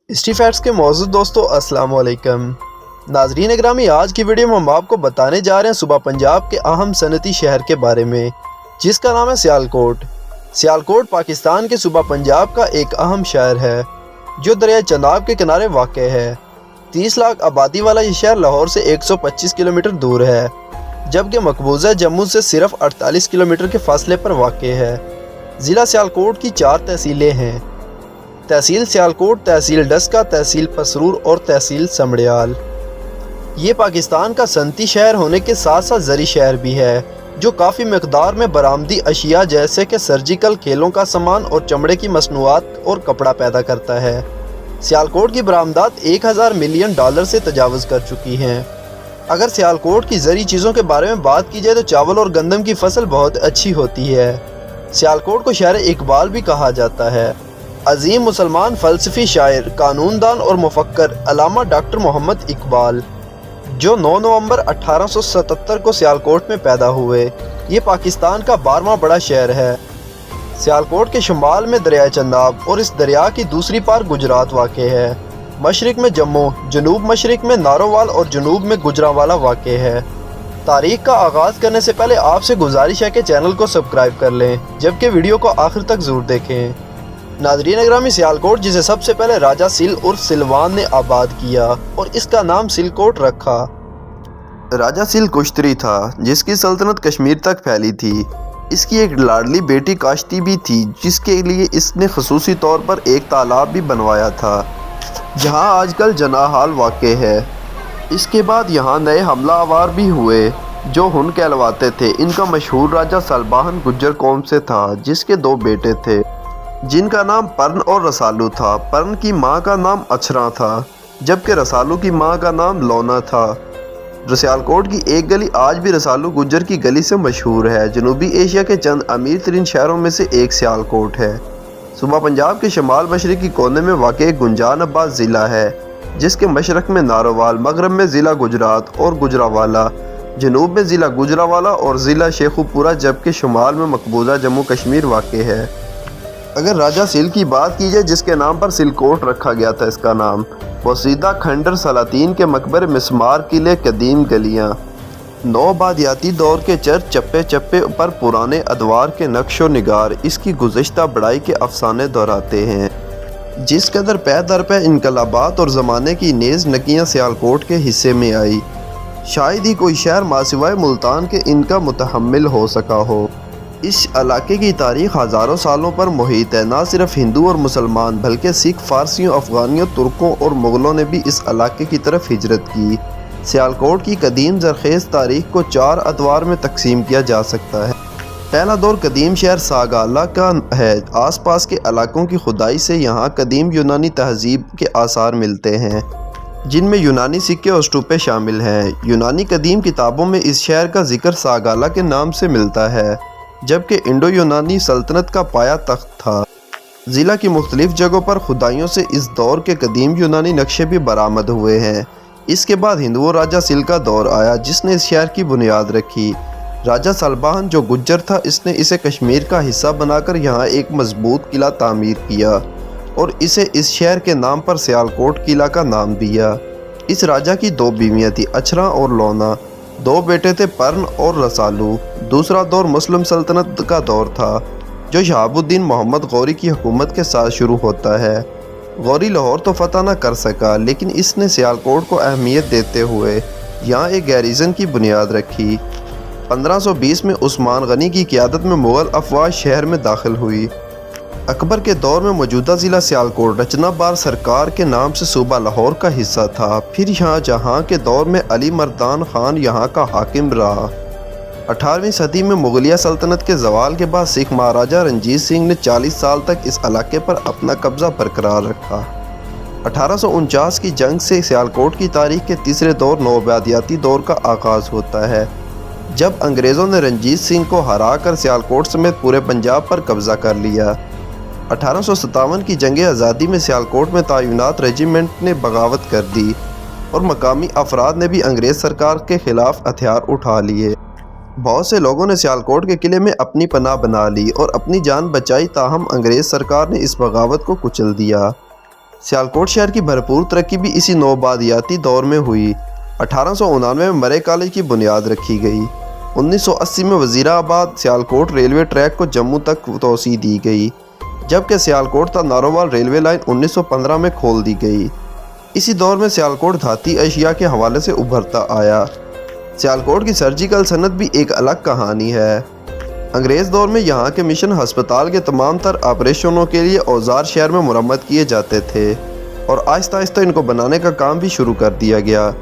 History facts کے موضوع دوستو السلام علیکم ناظرین اکرامی، آج کی ویڈیو میں ہم آپ کو بتانے جا رہے ہیں صوبہ پنجاب کے اہم صنعتی شہر کے بارے میں، جس کا نام ہے سیالکوٹ۔ سیالکوٹ پاکستان کے صوبہ پنجاب کا ایک اہم شہر ہے جو دریائے چناب کے کنارے واقع ہے۔ 30 لاکھ آبادی والا یہ شہر لاہور سے 125 کلومیٹر دور ہے، جبکہ مقبوضہ جموں سے صرف 48 کلومیٹر کے فاصلے پر واقع ہے۔ ضلع سیالکوٹ کی 4 تحصیلیں ہیں: تحصیل سیالکوٹ، تحصیل ڈسکہ، تحصیل پسرور اور تحصیل سمڑیال۔ یہ پاکستان کا صنعتی شہر ہونے کے ساتھ ساتھ زرعی شہر بھی ہے، جو کافی مقدار میں برآمدی اشیاء جیسے کہ سرجیکل کھیلوں کا سامان اور چمڑے کی مصنوعات اور کپڑا پیدا کرتا ہے۔ سیالکوٹ کی برآمدات $1000 ملین سے تجاوز کر چکی ہیں۔ اگر سیالکوٹ کی زرعی چیزوں کے بارے میں بات کی جائے تو چاول اور گندم کی فصل بہت اچھی ہوتی ہے۔ سیالکوٹ کو شہر اقبال بھی کہا جاتا ہے۔ عظیم مسلمان فلسفی، شاعر، قانون دان اور مفکر علامہ ڈاکٹر محمد اقبال، جو 9 نومبر 1877 کو سیالکوٹ میں پیدا ہوئے، یہ پاکستان کا 12واں بڑا شہر ہے۔ سیالکوٹ کے شمال میں دریائے چناب اور اس دریا کی دوسری پار گجرات واقع ہے۔ مشرق میں جموں، جنوب مشرق میں نارووال اور جنوب میں گجرانوالہ واقع ہے۔ تاریخ کا آغاز کرنے سے پہلے آپ سے گزارش ہے کہ چینل کو سبسکرائب کر لیں، جبکہ ویڈیو کو آخر تک ضرور دیکھیں۔ ناظرین اکرامی، سیالکوٹ جسے سب سے پہلے راجہ سیل اور سلوان نے آباد کیا اور اس کا نام سیلکوٹ رکھا۔ راجہ سیل کشتری تھا جس کی سلطنت کشمیر تک پھیلی تھی۔ اس کی ایک لاڈلی بیٹی کاشتی بھی تھی، جس کے لیے اس نے خصوصی طور پر ایک تالاب بھی بنوایا تھا، جہاں آج کل جناح ہال واقع ہے۔ اس کے بعد یہاں نئے حملہ آور بھی ہوئے جو ہن کہلواتے تھے۔ ان کا مشہور راجہ سلباہن گجر قوم سے تھا، جس کے 2 بیٹے تھے جن کا نام پرن اور رسالو تھا۔ پرن کی ماں کا نام اچھراں تھا، جبکہ رسالو کی ماں کا نام لونا تھا۔ سیالکوٹ کی ایک گلی آج بھی رسالو گجر کی گلی سے مشہور ہے۔ جنوبی ایشیا کے چند امیر ترین شہروں میں سے ایک سیالکوٹ ہے۔ صوبہ پنجاب کے شمال مشرقی کونے میں واقع ایک گنجان آباد ضلع ہے، جس کے مشرق میں نارووال، مغرب میں ضلع گجرات اور گجرانوالہ، جنوب میں ضلع گجرانوالہ اور ضلع شیخوپورہ، جبکہ شمال میں مقبوضہ جموں کشمیر واقع ہے۔ اگر راجہ سیل کی بات کی جائے، جس کے نام پر سیلکوٹ رکھا گیا تھا، اس کا نام بوسیدہ کھنڈر، سلاطین کے مقبرے، مسمار قلعے، قدیم گلیاں، نوآبادیاتی دور کے چرچ، چپے چپے پر پرانے ادوار کے نقش و نگار اس کی گزشتہ بڑائی کے افسانے دہراتے ہیں۔ جس قدر پے در پے انقلابات اور زمانے کی نیز نکیاں سیالکوٹ کے حصے میں آئی، شاید ہی کوئی شہر ماسوائے ملتان کے ان کا متحمل ہو سکا ہو۔ اس علاقے کی تاریخ ہزاروں سالوں پر محیط ہے۔ نہ صرف ہندو اور مسلمان بلکہ سکھ، فارسیوں، افغانیوں، ترکوں اور مغلوں نے بھی اس علاقے کی طرف ہجرت کی۔ سیالکوٹ کی قدیم زرخیز تاریخ کو 4 ادوار میں تقسیم کیا جا سکتا ہے۔ پہلا دور قدیم شہر ساگالہ کا ہے۔ آس پاس کے علاقوں کی کھدائی سے یہاں قدیم یونانی تہذیب کے آثار ملتے ہیں، جن میں یونانی سکے اور اسٹوپے شامل ہیں۔ یونانی قدیم کتابوں میں اس شہر کا ذکر ساگالہ کے نام سے ملتا ہے، جبکہ انڈو یونانی سلطنت کا پایا تخت تھا۔ ضلع کی مختلف جگہوں پر کھدائیوں سے اس دور کے قدیم یونانی نقشے بھی برآمد ہوئے ہیں۔ اس کے بعد ہندوؤں راجہ سیل کا دور آیا، جس نے اس شہر کی بنیاد رکھی۔ راجہ سلباہن جو گجر تھا، اس نے اسے کشمیر کا حصہ بنا کر یہاں ایک مضبوط قلعہ تعمیر کیا اور اسے اس شہر کے نام پر سیالکوٹ قلعہ کا نام دیا۔ اس راجہ کی 2 بیویاں تھیں، اچھراں اور لونا۔ 2 بیٹے تھے، پرن اور رسالو۔ دوسرا دور مسلم سلطنت کا دور تھا، جو شہاب الدین محمد غوری کی حکومت کے ساتھ شروع ہوتا ہے۔ غوری لاہور تو فتح نہ کر سکا، لیکن اس نے سیالکوٹ کو اہمیت دیتے ہوئے یہاں ایک گیریزن کی بنیاد رکھی۔ 1520 میں عثمان غنی کی قیادت میں مغل افواج شہر میں داخل ہوئی۔ اکبر کے دور میں موجودہ ضلع سیالکوٹ رچنا بار سرکار کے نام سے صوبہ لاہور کا حصہ تھا۔ پھر شاہ جہاں کے دور میں علی مردان خان یہاں کا حاکم رہا۔ 18ویں صدی میں مغلیہ سلطنت کے زوال کے بعد سکھ مہاراجہ رنجیت سنگھ نے 40 سال تک اس علاقے پر اپنا قبضہ برقرار رکھا۔ 1849 کی جنگ سے سیالکوٹ کی تاریخ کے تیسرے دور نوآبادیاتی دور کا آغاز ہوتا ہے، جب انگریزوں نے رنجیت سنگھ کو ہرا کر سیالکوٹ سمیت پورے پنجاب پر قبضہ کر لیا۔ 1857 کی جنگ آزادی میں سیالکوٹ میں تعینات ریجیمنٹ نے بغاوت کر دی اور مقامی افراد نے بھی انگریز سرکار کے خلاف ہتھیار اٹھا لیے۔ بہت سے لوگوں نے سیالکوٹ کے قلعے میں اپنی پناہ بنا لی اور اپنی جان بچائی، تاہم انگریز سرکار نے اس بغاوت کو کچل دیا۔ सियालकोट शहर की भरपूर तरक्की भी इसी नौबादियाती दौर में हुई। 1899 में मरे कॉलेज की बुनियाद रखी गई। 1980 में वज़ीराबाद सियालकोट रेलवे ट्रैक को जम्मू तक तोसी दी गई, जबकि सियालकोट तक नारोवाल रेलवे लाइन 1915 में खोल दी गई। इसी दौर में सियालकोट धाती अशिया के हवाले से उभरता आया। सियालकोट की सर्जिकल सनत भी एक अलग कहानी है। अंग्रेज़ दौर में यहाँ के मिशन अस्पताल के तमाम तर ऑपरेशनों के लिए औजार शहर में मुरम्मत किए जाते थे और आहिस्ता आहिस्ता इनको बनाने का काम भी शुरू कर दिया गया।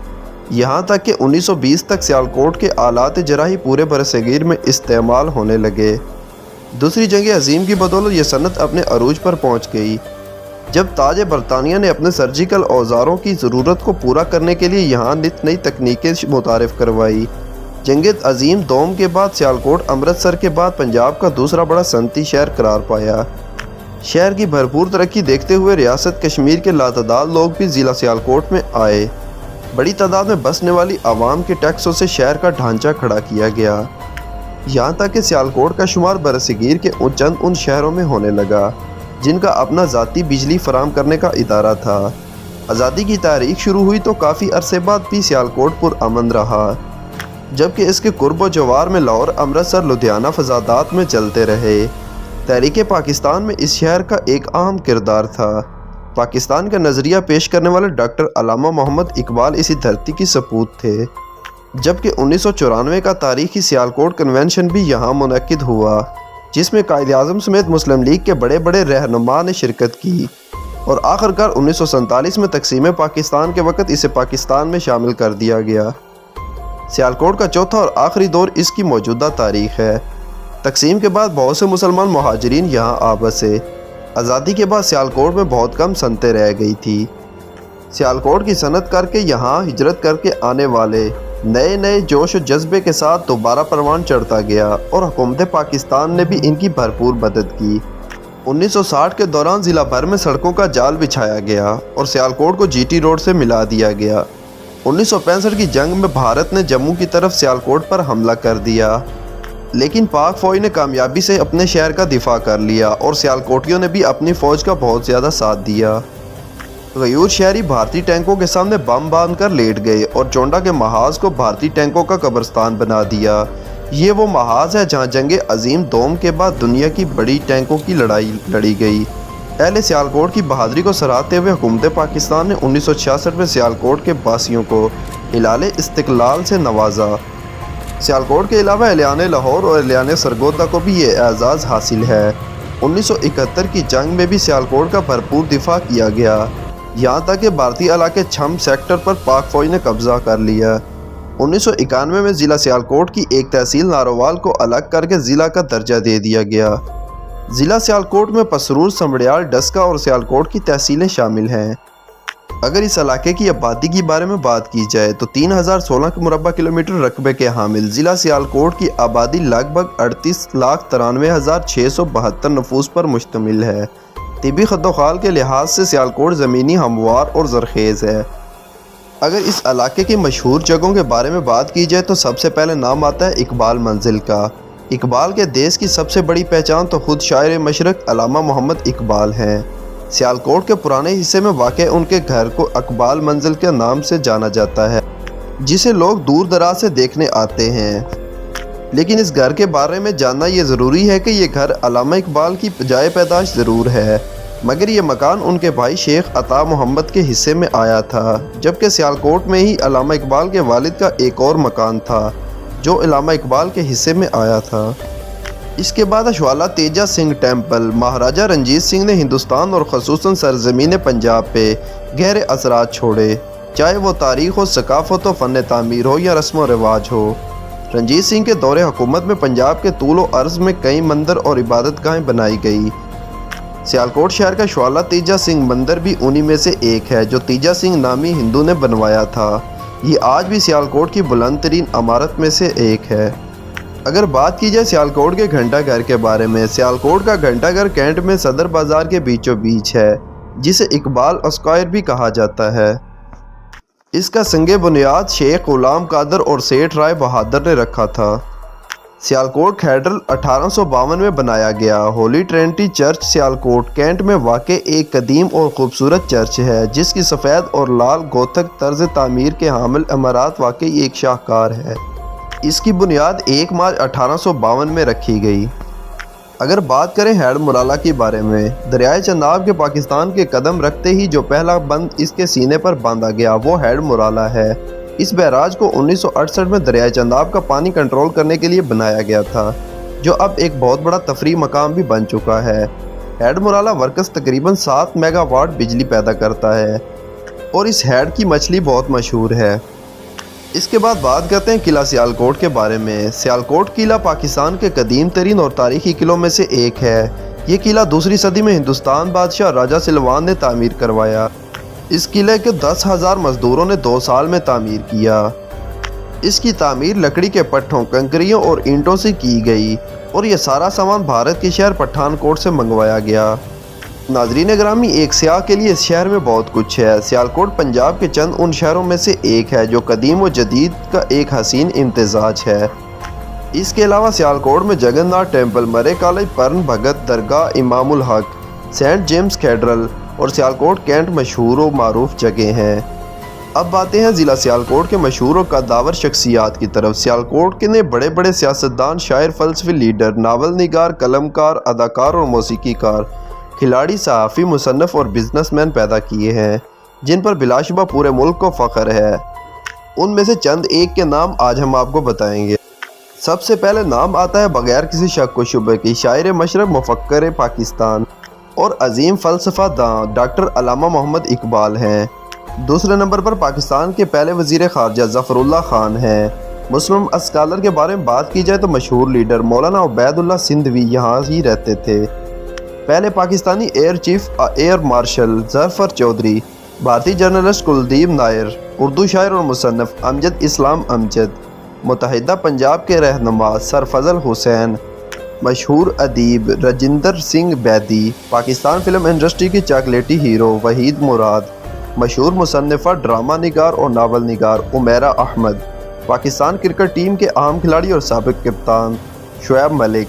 यहाँ तक कि 1920 तक सियालकोट के आलात जराही पूरे बरसगीर में इस्तेमाल होने लगे। दूसरी जंग अजीम की बदौलत ये सनत अपने अरूज पर पहुँच गई, जब ताज बरतानिया ने अपने सर्जिकल औजारों की ज़रूरत को पूरा करने के लिए यहाँ नित नई तकनीकें मुतारिफ करवाई। जंग अजीम दोम के बाद सियालकोट अमृतसर के बाद पंजाब का दूसरा बड़ा सनती शहर करार पाया। शहर की भरपूर तरक्की देखते हुए रियासत कश्मीर के लातादाद लोग भी ज़िला सियालकोट में आए। बड़ी तादाद में बसने वाली आवाम के टैक्सों से शहर का ढांचा खड़ा किया गया, यहाँ तक कि सियालकोट का शुमार बरसगीर के चंद उन शहरों में होने लगा जिनका अपना ज़ाती बिजली फराम करने का इदारा था। आज़ादी की तारीख शुरू हुई तो काफ़ी अरसे बाद भी सियालकोट पुरअमन रहा, जबकि इसके कुर्ब जवार में लाहौर, अमृतसर, लुधियाना फसादात में चलते रहे। तहरीक पाकिस्तान में इस शहर का एक अहम किरदार था। पाकिस्तान का नज़रिया पेश करने वाले डॉक्टर अल्लामा मोहम्मद इकबाल इसी धरती की सपूत थे, जबकि 1994 का तारीखी सियालकोट कन्वेंशन भी यहाँ मुनक्किद हुआ, जिसमें कायद-ए-आज़म समेत मुस्लिम लीग के बड़े बड़े रहनुमा ने शिरकत की और आखिरकार 1947 में तकसीम पाकिस्तान के वक़्त इसे पाकिस्तान में शामिल कर दिया गया। सियालकोट का चौथा और आखिरी दौर इसकी मौजूदा तारीख है। तकसीम के बाद बहुत से मुसलमान मुहाजिरीन यहाँ आ बसे। आज़ादी के बाद सियालकोट में बहुत कम सनतें रह गई थी। सियालकोट की सनत करके यहाँ हिजरत करके आने वाले नए नए जोश और जज्बे के साथ दोबारा परवान चढ़ता गया और हुकूमत पाकिस्तान ने भी इनकी भरपूर मदद की। 1960 के दौरान ज़िला भर में सड़कों का जाल बिछाया गया और सियालकोट को जीटी रोड से मिला दिया गया। 1965 की जंग में भारत ने जम्मू की तरफ सियालकोट पर हमला कर दिया, लेकिन पाक फ़ौज ने कामयाबी से अपने शहर का दिफा कर लिया और सियालकोटियों ने भी अपनी फ़ौज का बहुत ज़्यादा साथ दिया। गयूर शहरी भारतीय टैंकों के सामने बम बांध कर लेट गए और चोंडा के महाज को भारतीय टैंकों का कब्रिस्तान बना दिया। ये वो महाज है जहाँ जंग अजीम दोम के बाद दुनिया की बड़ी टैंकों की लड़ाई लड़ी गई। अहले सियालकोट की बहादुरी को सराहते हुए हुकूमत पाकिस्तान ने 1966 में सियालकोट के बासियों को हिलाले इस्तिकलाल से नवाजा। सियालकोट के अलावा एलियाने लाहौर और एलियाने सरगोदा को भी ये एजाज़ हासिल है। 1971 की जंग में भी सियालकोट का भरपूर दिफा किया गया, यहाँ तक कि भारतीय इलाके छम सेक्टर पर पाक फ़ौज ने कब्जा कर लिया। 1991 में ज़िला सियालकोट की एक तहसील नारोवाल को अलग करके ज़िला का दर्जा दे दिया गया। ज़िला सियालकोट में पसरूर, समड़ियाल, डस्का और सियालकोट की तहसीलें शामिल हैं। अगर इस इलाके की आबादी के बारे में बात की जाए तो 3016 मुरबा किलोमीटर रकबे के हामिल ज़िला सियालकोट की आबादी लगभग 38,93,672 नफूस पर मुश्तमिल है। तिबी खद्दोखाल के लिहाज से सियालकोट ज़मीनी हमवार और ज़रखेज़ है। अगर इस इलाके की मशहूर जगहों के बारे में बात की जाए तो सबसे पहले नाम आता है इकबाल मंजिल का। इकबाल के देश की सबसे बड़ी पहचान तो खुद शायर मशरक़ अल्लामा मोहम्मद इकबाल हैं। सियालकोट के पुराने हिस्से में वाक़ उनके घर को इकबाल मंजिल के नाम से जाना जाता है, जिसे लोग दूर दराज से देखने आते हैं। लेकिन इस घर के बारे में जानना ये ज़रूरी है कि ये घर अल्लामा इकबाल की जाए पैदाश ज़रूर है, मगर ये मकान उनके भाई शेख अता मोहम्मद के हिस्से में आया था, जबकि सियालकोट में ही अल्लामा इकबाल के वालिद का एक और मकान था जो अल्लामा इकबाल के हिस्से में आया था। इसके बाद अशवाला तेजा सिंह टेम्पल महाराजा रंजीत सिंह ने हिंदुस्तान और ख़ुसूसन सरज़मीन पंजाब पे गहरे असरात छोड़े, चाहे वो तारीख़ हो, सकाफ़त हो, फ़न तामीर हो या रस्म व रिवाज हो। रंजीत सिंह के दौरे हुकूमत में पंजाब के तूल व अर्ज़ में कई मंदिर और इबादतगाहें बनाई गई। सियालकोट शहर का अशवाला तेजा सिंह मंदिर भी उन्हीं में से एक है जो तेजा सिंह नामी हिंदू ने बनवाया था। ये आज भी सियालकोट की बुलंद तरीन इमारत में से एक है। अगर बात की जाए सियालकोट के घंटा घर के बारे में, सियालकोट का घंटा घर कैंट में सदर बाज़ार के बीचों बीच है, जिसे इकबाल स्क्वायर भी कहा जाता है। इसका संगे बुनियाद शेख गुलाम कादर और सेठ राय बहादुर ने रखा था। सियालकोट कैथेड्रल 1852 में बनाया गया Holy Trinity church Sialkot cantt में वाक़ एक कदीम और ख़ूबसूरत चर्च है जिसकी सफ़ेद और लाल गोथक तर्ज तामीर के हामिल इमारत वाकई एक शाहकार है। इसकी बुनियाद 1 मार्च 1852 में रखी गई। अगर बात करें हैड मुराला के बारे में, दरियाए चनाब के पाकिस्तान के कदम रखते ही जो पहला बंद इसके सीने पर बांधा गया वो हैड मुराला है। इस बैराज को 1968 में दरियाए चनाब का पानी कंट्रोल करने के लिए बनाया गया था, जो अब एक बहुत बड़ा तफरी मकाम भी बन चुका है। हैड मुराला वर्कस तकरीबन 7 मेगावाट बिजली पैदा करता है और इस हैड की मछली बहुत मशहूर है। इसके बाद बात करते हैं किला सियालकोट के बारे में। सियालकोट किला पाकिस्तान के कदीम तरीन और तारीखी किलों में से एक है। ये किला 2री सदी में हिंदुस्तान बादशाह राजा सिलवान ने तामीर करवाया। इस किले के 10,000 मजदूरों ने 2 साल में तामीर किया। इसकी तामीर लकड़ी के पट्टों, कंकरियों और ईंटों से की गई और ये सारा सामान भारत के शहर पठानकोट से मंगवाया गया। नाजरीन ग्रामी, एक सियाह के लिए इस शहर में बहुत कुछ है। सियालकोट पंजाब के चंद उन शहरों में से एक है जो कदीम व जदीद का एक हसीन इम्तिजाज है। इसके अलावा सियालकोट में जगन्नाथ टेम्पल, मरे कॉलेज, परन भगत दरगाह, Imamul Haq, Saint James cathedral और सियालकोट कैंट मशहूर व मारूफ जगह हैं। अब बातें हैं ज़िला सियालकोट के मशहूर और कद्दावर शख्सियात की तरफ। सियालकोट के ने बड़े बड़े सियासतदान, शायर, फ़लसफ़ी, लीडर, नावल निगार, कलमकार, अदाकार और मौसीकीकार, खिलाड़ी, सहाफ़ी, मुसन्नफ़ और बिजनेसमैन पैदा किए हैं जिन पर बिलाशुबा पूरे मुल्क को फ़ख्र है। उनमें से चंद एक के नाम आज हम आपको बताएंगे। सबसे पहले नाम आता है बगैर किसी शक व शुबे की शायर मशरक़, मुफ़क्किर पाकिस्तान और अजीम फ़लसफ़ा दां डॉक्टर अल्लामा मोहम्मद इकबाल हैं। दूसरे नंबर पर पाकिस्तान के पहले वज़ीर ख़ारजा ज़फ़रुल्लाह ख़ान हैं। मुस्लिम स्कॉलर के बारे में बात की जाए तो मशहूर लीडर मौलाना उबैदुल्लाह सिंधवी यहाँ ही रहते थे। पहले Pakistani air chief air marshal Zafar Chaudhry, भारतीय जर्नलिस्ट कुलदीप नायर, उर्दू शायर और मुसन्नफ़ अमजद इस्लाम अमजद, मुत्तहिदा पंजाब के रहनुमा सर फजल हुसैन, मशहूर अदीब रजिंदर सिंह बैदी, पाकिस्तान फिल्म इंडस्ट्री की चॉकलेटी हीरो वहीद मुराद, मशहूर मुसन्निफ़ा, ड्रामा निगार और नावल निगार उमैरा अहमद, पाकिस्तान क्रिकेट टीम के अहम खिलाड़ी और साबिक़ कप्तान शुएब मलिक,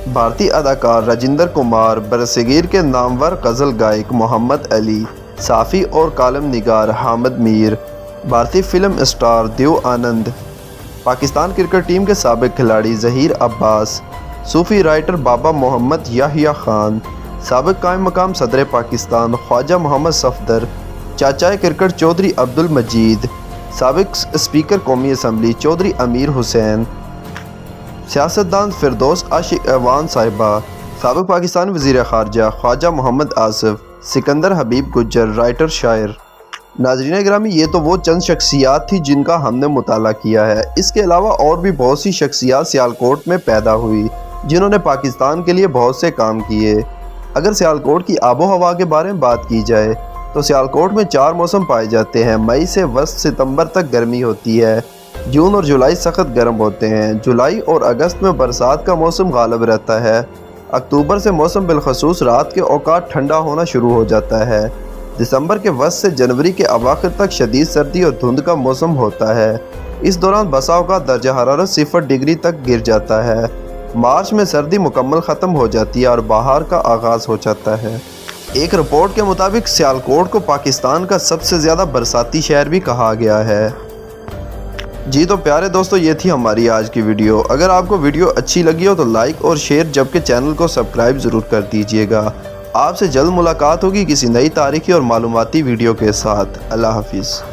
भारतीय अदाकार राजिंदर कुमार, बरसगीर के नामवर गज़ल गायक मोहम्मद अली, साफ़ी और कालम निगार हामिद मीर, भारतीय film star Dev Anand, Pakistan cricket team के साबिक़ खिलाड़ी ज़हीर अब्बास, सूफ़ी राइटर बाबा मोहम्मद याहिया ख़ान, साबिक़ कायम मकाम सदर पाकिस्तान ख्वाजा मोहम्मद सफदर, चाचाए क्रिकेट चौधरी अब्दुल मजीद, साबिक़ स्पीकर कौमी असम्बली चौधरी अमीर हुसैन, सियासतदान फिरदौस आशिक ऐवान साहिबा, साबिक़ पाकिस्तान वज़ीर ख़ारजा ख्वाजा मोहम्मद आसिफ, सिकंदर हबीब गुज्जर, राइटर शायर। नाज़रीन ग्रामी, ये तो वो चंद शख्सियात थी जिनका हमने मुताला किया है। इसके अलावा और भी बहुत सी शख्सियात सियालकोट में पैदा हुई जिन्होंने पाकिस्तान के लिए बहुत से काम किए। अगर सियालकोट की आबो हवा के बारे में बात की जाए तो सियालकोट में 4 मौसम पाए जाते हैं। मई से वस्त सितंबर तक गर्मी होती है। जून और जुलाई सख्त गर्म होते हैं। जुलाई और अगस्त में बरसात का मौसम गालिब रहता है। अक्टूबर से मौसम बिलखसूस रात के औकात ठंडा होना शुरू हो जाता है। दिसंबर के वस्त से जनवरी के अवाखिर तक शदीद सर्दी और धुंध का मौसम होता है। इस दौरान बसा औकात दर्जा हरारत 0 डिग्री तक गिर जाता है। मार्च में सर्दी मुकम्मल ख़त्म हो जाती है और बहार का आगाज़ हो जाता है। एक रिपोर्ट के मुताबिक सियालकोट को पाकिस्तान का सबसे ज़्यादा बरसाती शहर भी कहा गया है। जी तो प्यारे दोस्तों, ये थी हमारी आज की वीडियो। अगर आपको वीडियो अच्छी लगी हो तो लाइक और शेयर, जबकि चैनल को सब्सक्राइब ज़रूर कर दीजिएगा। आपसे जल्द मुलाकात होगी किसी नई तारीखी और मालूमाती वीडियो के साथ। अल्लाह हाफिज़।